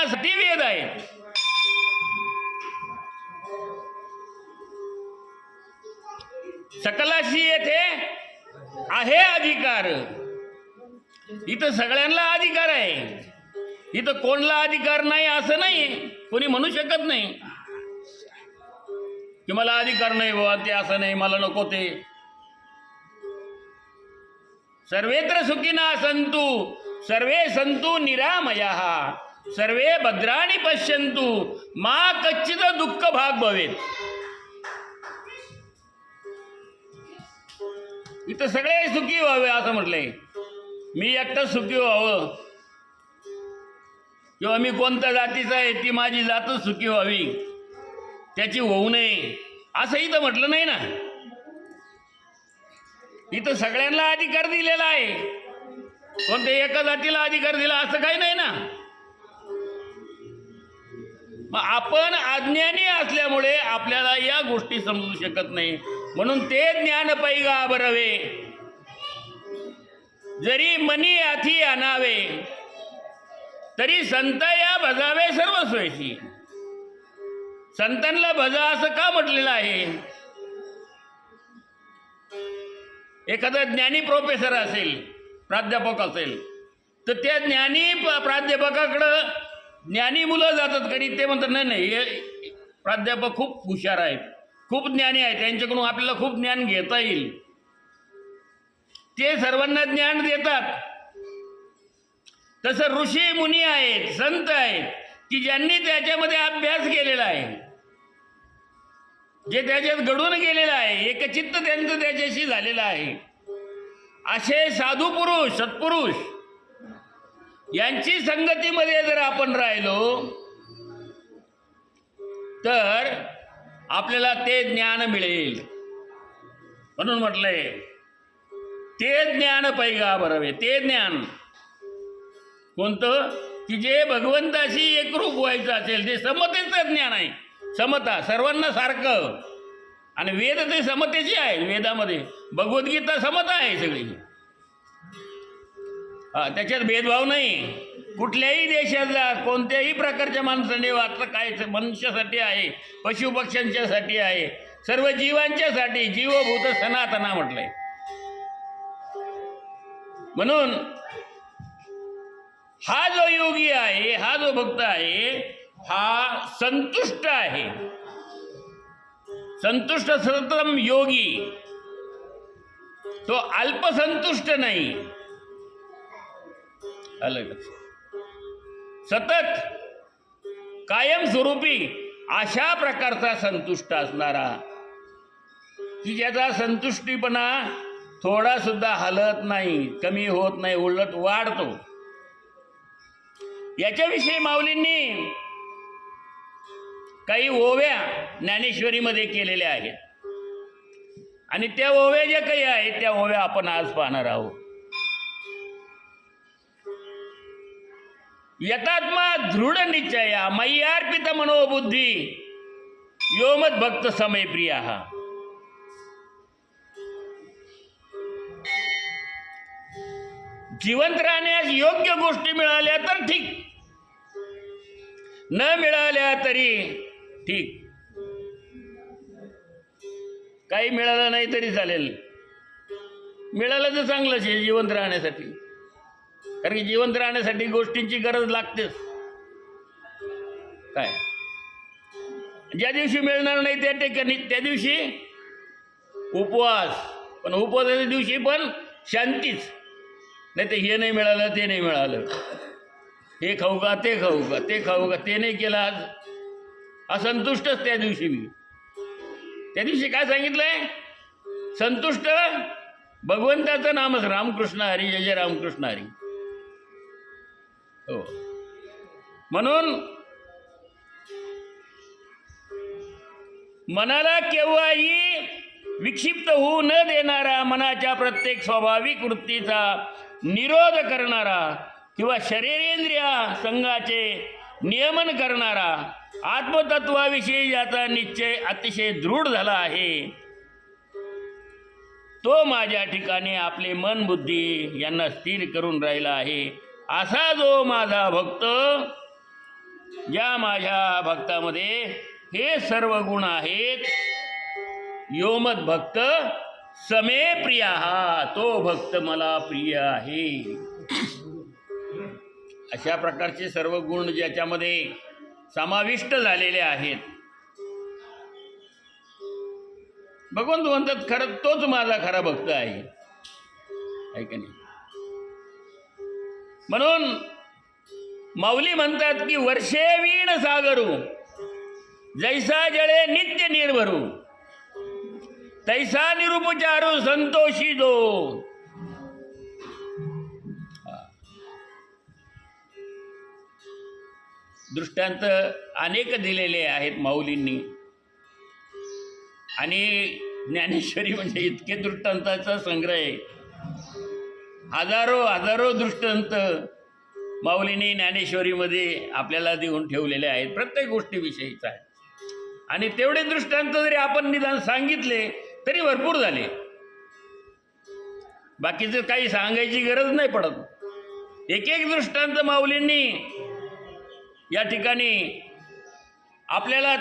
साठी वेद आहेत. सकलाशी येथे आहे अधिकार. इथं सगळ्यांना अधिकार आहे. इथं कोणला अधिकार नाही असं नाही. कोणी म्हणू शकत नाही की मला अधिकार नाही बाबा, ते असं नाही, मला नको ते. सर्वेत्र सुखिनः सन्तु सर्वे सन्तु निरामयाः सर्वे भद्राणि पश्यन्तु मा कच्चित् दुःख भाग भवेत्. इथं सगळे सुखी व्हावे असं म्हटलंय. मी एकटं सुखी व्हावं किंवा मी कोणत्या जातीचा आहे ती माझी जातच सुखी व्हावी, त्याची होऊ नये असं इथं म्हटलं नाही ना. इथं सगळ्यांना अधिकार दिलेला आहे. कोणत्या एका जातीला अधिकार दिला असं काही नाही ना. मग आपण अज्ञानी असल्यामुळे आपल्याला या गोष्टी समजू शकत नाही. म्हणून ते ज्ञान पैगा बरवे जरी मनी हाती आणावे तरी संत या भजावे सर्व सोयशी. संतांना भजा असं का म्हटलेलं आहे? एखादा ज्ञानी प्रोफेसर असेल, प्राध्यापक असेल, तर त्या ज्ञानी प्राध्यापकाकडं ज्ञानी मुलं जातात कधी. ते म्हणतात नाही नाही, हे प्राध्यापक खूप हुशार आहेत, खूप ज्ञानी आहेत, त्यांच्याकडून आपल्याला खूप ज्ञान घेता येईल. ते सर्वांना ज्ञान देतात. तसं ऋषी मुनी आहेत, संत आहेत की ज्यांनी त्याच्यामध्ये अभ्यास केलेला आहे, जे त्याच्यात घडून गेलेलं आहे, एकचित्त त्यांचं त्याच्याशी झालेलं आहे. असे साधू पुरुष, सत्पुरुष यांची संगतीमध्ये जर आपण राहिलो तर आपल्याला ते ज्ञान मिळेल. म्हणून म्हटलंय ते ज्ञान पैगा बरवे. ते ज्ञान कोणतं? की जे भगवंताशी एकरूप व्हायचं असेल, ते समतेचं ज्ञान आहे. समता, सर्वांना सारखं. आणि वेद ते समतेची आहे. वेदामध्ये भगवद्गीता समता आहे सगळी. त्याच्यात भेदभाव नाही. कुठल्याही देशातल्या कोणत्याही प्रकारच्या माणसाने वाचलं काय, मनुष्यासाठी आहे, पशुपक्ष्यांच्यासाठी आहे, सर्व जीवांच्यासाठी. जीवभूत सनातना म्हटलंय. म्हणून हा जो योगी आहे, हा जो भक्त आहे, हा संतुष्ट आहे. संतुष्ट सततम योगी, तो अल्पसंतुष्ट नाही. अलग सतत कायमस्वरूपी अशा प्रकारचा संतुष्ट असणारा, की ज्याचा संतुष्टीपणा थोडा सुद्धा हलत नाही, कमी होत नाही, उलट वाढतो. याच्याविषयी माऊलींनी काही ओव्या ज्ञानेश्वरीमध्ये केलेल्या आहेत. आणि त्या ओव्या ज्या काही आहेत त्या ओव्या आपण आज पाहणार आहोत. यतात्मा दृढ निश्चया मय्यार्पित मनोबुद्धी योमद भक्त समय प्रिया. जिवंत राहण्यास योग्य गोष्टी मिळाल्या तर ठीक, न मिळाल्या तरी ठीक. काही मिळालं नाही तरी चालेल, मिळालं तर चांगलंच आहे जिवंत राहण्यासाठी. कारण की जिवंत राहण्यासाठी गोष्टींची गरज लागतेच. काय ज्या दिवशी मिळणार नाही त्या ठिकाणी त्या दिवशी उपवास, पण उपवासाच्या दिवशी पण शांतीच. नाही तर हे नाही मिळालं, ते नाही मिळालं, हे खाऊ का, ते खाऊ का, ते खाऊ का, ते नाही केलं आज, असंतुष्टच त्या दिवशी. मी त्या दिवशी काय सांगितलंय? संतुष्ट भगवंताचं नामच रामकृष्ण हरी, जय जय रामकृष्ण हरी. हो, म्हणून मनाला केव्हाही विक्षिप्त होऊ न देणारा, मनाच्या प्रत्येक स्वाभाविक वृत्तीचा निरोध करणारा किंवा शरीरेंद्रिया संघाचे नियमन करणारा, आत्मतत्वाविषयी ज्याचा निश्चय अतिशय दृढ झाला आहे, तो माझ्या ठिकाणी आपले मन बुद्धी यांना स्थिर करून राहिला आहे. असा जो माझा भक्त ज्या माझ्या भक्तामध्ये हे सर्व गुण आहेत, यो मद भक्त समे प्रिया, तो भक्त मला प्रिय आहे. अशा प्रकारचे सर्व गुण ज्याच्यामध्ये समाविष्ट झालेले आहेत, भगवंत म्हणतात खरं तोच माझा खरा भक्त आहे का नाही. म्हणून माऊली म्हणतात की वर्षे वीण सागरू, जैसा जळे नित्य निर्भरू, तैसा निरुपचारू संतोषी जो. दृष्टांत अनेक दिलेले आहेत माऊलींनी, आणि ज्ञानेश्वरी म्हणजे इतके दृष्टांताचा संग्रह आहे. हजारो दृष्टांत माऊलींनी ज्ञानेश्वरीमध्ये आपल्याला देऊन ठेवलेले आहेत, प्रत्येक गोष्टीविषयीचा आहे. आणि तेवढे दृष्टांत जरी आपण निदान सांगितले तरी भरपूर झाले. बाकीचं काही सांगायची गरज नाही पडत. एक एक दृष्टांत माऊलींनी या ठिकाणी आपल्याला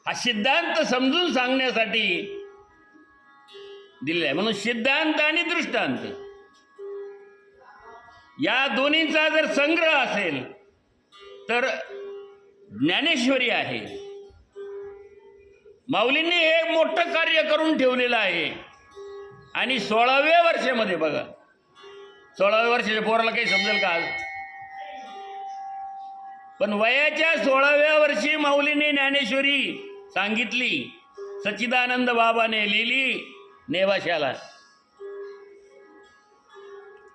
हा सिद्धांत समजून सांगण्यासाठी दिलेला आहे. म्हणून सिद्धांत आणि दृष्टांत या दोन्हींचा जर संग्रह असेल तर ज्ञानेश्वरी आहे. माऊलींनी हे मोठं कार्य करून ठेवलेलं आहे. आणि 16व्या वर्षामध्ये बघा, 16व्या वर्षाच्या पोराला काही समजेल का आज? पण वयाच्या 16व्या वर्षी माऊलींनी ज्ञानेश्वरी सांगितली. सच्चिदानंद बाबाने लिहिली नेवाशाला,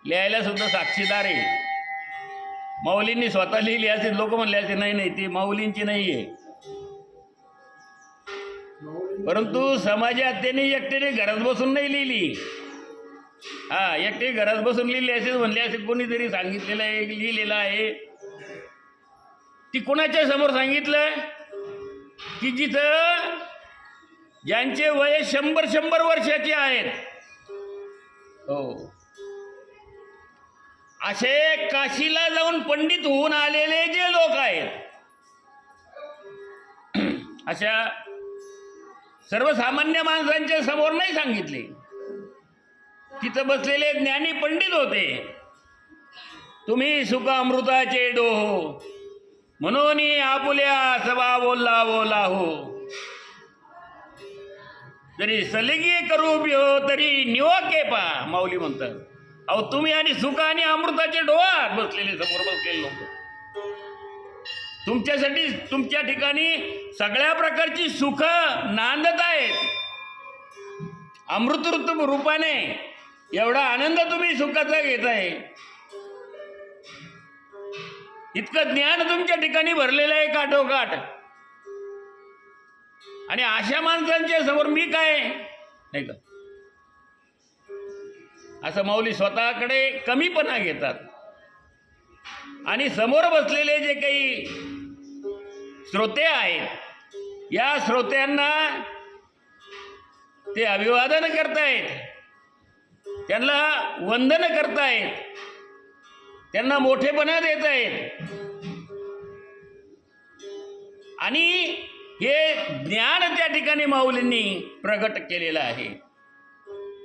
लिहायला सुद्धा साक्षीदार आहे. माऊलींनी स्वतः लिहिली असेल, लोक म्हणले असे नाही ती माऊलींची नाही आहे. परंतु समाजात त्यांनी एकट्याने घरात बसून नाही लिहिली. एकटे घरात बसून लिहिली असेल, म्हणले असेल कोणीतरी सांगितलेलं आहे, लिहिलेलं आहे. ती कोणाच्या समोर सांगितलं की जिथं ज्यांचे वय 100 वर्षाचे आहेत, हो, असे काशीला जाऊन पंडित होऊन आलेले जे लोक आहेत, अशा सर्वसामान्य माणसांच्या समोर नाही सांगितले. तिथं बसलेले ज्ञानी पंडित होते. तुम्ही सुख अमृताचे डोहो, म्हणून आपुल्या सभा बोला हो, जरी सलगी करू बिहो तरी निवाके पा. माऊली म्हणतात, अहो तुम्ही आणि सुख आणि अमृताचे डोहात बसलेले, समोर बसलेले लोक तुमच्यासाठी तुमच्या ठिकाणी सगळ्या प्रकारची सुख नांदत आहेत. अमृत रूपाने एवढा आनंद तुम्ही सुखाचा घेताय. इतकं ज्ञान तुमच्या ठिकाणी भरलेलं आहे काठोकाठ. आणि अशा माणसांच्या समोर मी काय, नाही का, असं माऊली स्वतःकडे कमीपणा घेतात. आणि समोर बसलेले जे काही श्रोते आहेत, या श्रोत्यांना ते अभिवादन करतायत, त्यांना वंदन करतायत, त्यांना मोठेपणा देत आहेत. आणि हे ज्ञान त्या ठिकाणी माऊलींनी प्रगट केलेलं आहे.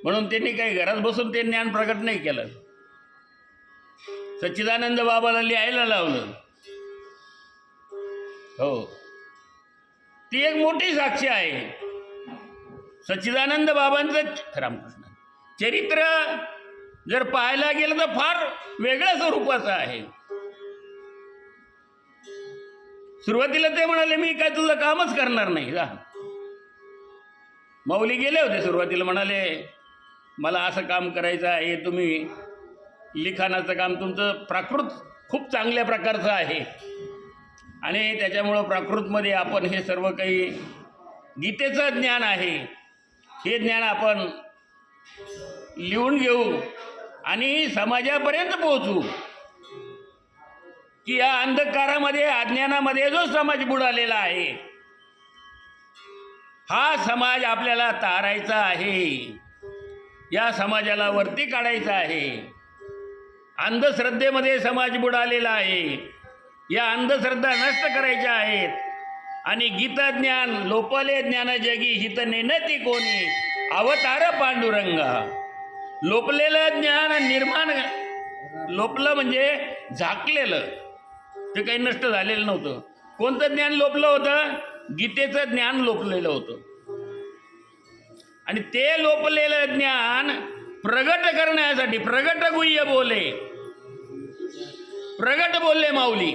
म्हणून त्यांनी काही घरात बसून ते ज्ञान प्रगट नाही केलं. सच्चिदानंद बाबाला लिहायला लावलं. हो, ती एक मोठी साक्षी आहे. सच्चिदानंद बाबांचं रामकृष्ण चरित्र जर पाहायला गेलं तर फार वेगळ्या स्वरूपाचं आहे. सुरुवातीला ते म्हणाले मी काय तुझं कामच करणार नाही जा. माऊली गेले होते सुरुवातीला, म्हणाले मला असं काम करायचं आहे, तुम्ही लिखाणाचं काम तुमचं प्राकृत खूप चांगल्या प्रकारचं आहे आणि त्याच्यामुळं प्राकृतमध्ये आपण हे सर्व काही गीतेचं ज्ञान आहे, हे ज्ञान आपण लिहून घेऊ आणि समाजापर्यंत पोहोचू, की या अंधकारामध्ये अज्ञानामध्ये जो समाज बुडालेला आहे, हा समाज आपल्याला तारायचा आहे, या समाजाला वरती काढायचा आहे. अंधश्रद्धेमध्ये समाज बुडालेला आहे, या अंधश्रद्धा नष्ट करायच्या आहेत. आणि गीता ज्ञान लोपले ज्ञान जगी हित नेनती कोणी अवतार पांडुरंगा. लोपलेलं ज्ञान निर्माण, लोपलं म्हणजे झाकलेलं, ते काही नष्ट झालेलं नव्हतं. कोणतं ज्ञान लोपलं होतं? गीतेचं ज्ञान लोपलेलं होतं. आणि ते लोपलेलं ज्ञान प्रगट करण्यासाठी प्रगट गुह्य बोले, प्रगट बोलले माऊली.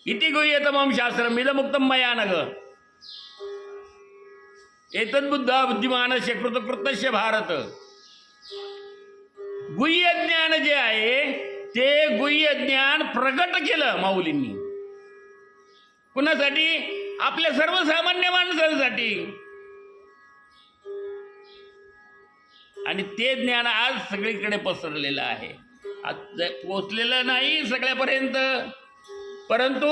इति गुह्यतमं शास्त्रम इदमुक्तं मया नघ एतद्बुद्धा बुद्धिमानस्य कृतकृतस्य भारत. गुह्य ज्ञान जे आहे ते गुह्य ज्ञान प्रगट केलं माऊलींनी. कुणासाठी? आपल्या सर्वसामान्य माणसांसाठी. आणि ते ज्ञान आज सगळीकडे पसरलेलं आहे. आज पोचलेलं नाही सगळ्यापर्यंत, परंतु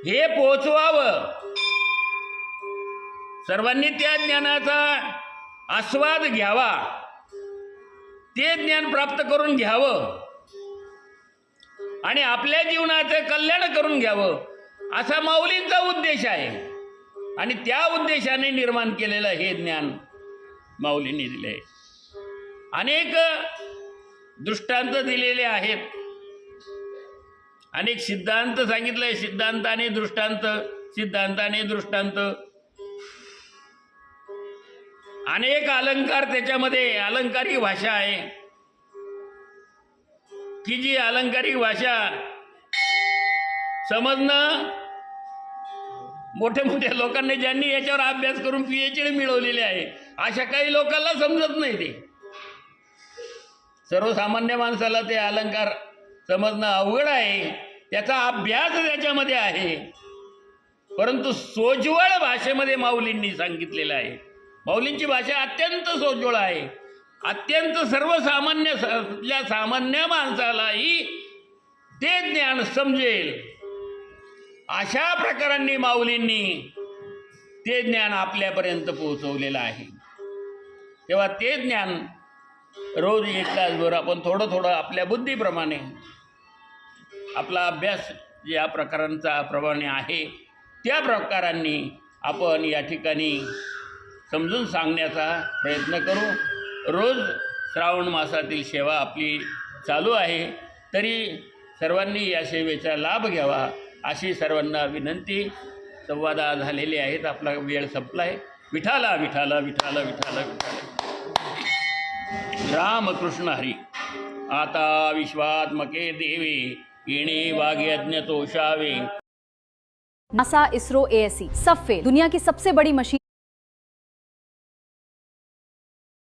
हे पोचवावं, सर्वांनी त्या ज्ञानाचा आस्वाद घ्यावा, ते ज्ञान प्राप्त करून घ्यावं आणि आपल्या जीवनाचं कल्याण करून घ्यावं, असा माऊलींचा उद्देश आहे. आणि त्या उद्देशाने निर्माण केलेलं हे ज्ञान माऊलींनी दिले. अनेक दृष्टांत दिलेले आहेत, अनेक सिद्धांत सांगितले, सिद्धांताने दृष्टांत, सिद्धांताने दृष्टांत, अनेक अलंकार त्याच्यामध्ये. अलंकारिक भाषा आहे की जी अलंकारिक भाषा समजणं मोठ्या मोठ्या लोकांनी, ज्यांनी याच्यावर अभ्यास करून PhD मिळवलेली आहे, अशा काही लोकांना समजत नाही. ते सर्वसामान्य माणसाला ते अलंकार समजणं अवघड आहे, त्याचा अभ्यास त्याच्यामध्ये आहे. परंतु सोज्वळ भाषेमध्ये माऊलींनी सांगितलेलं आहे. माऊलींची भाषा अत्यंत सोज्वळ आहे, अत्यंत सर्वसामान्य सामान्य माणसालाही ते ज्ञान समजेल अशा प्रकारांनी माऊलींनी ते ज्ञान आपल्यापर्यंत पोहोचवलेलं आहे. तेव्हा ते ज्ञान रोज एक तासभर आपण थोडं थोडं आपल्या बुद्धीप्रमाणे आपला अभ्यास या प्रकारांचा प्रमाणे आहे त्या प्रकारांनी आपण या ठिकाणी समजून सांगण्याचा प्रयत्न करू. रोज श्रावण मासातील सेवा आपली चालू आहे, तरी सर्वांनी या सेवेचा लाभ घ्यावा अशी सर्वांना विनंती. संवादा झालेले आहेत, आपला वेळ संपला आहे. विठाला विठाला विठाला विठाला विठाला. रामकृष्ण हरी. आता विश्वात्मके देवे येणे वाग्यज्ञ तोषावे. नासा, इसरो, ASE सब फेल। दुनिया की सबसे बड़ी मशीन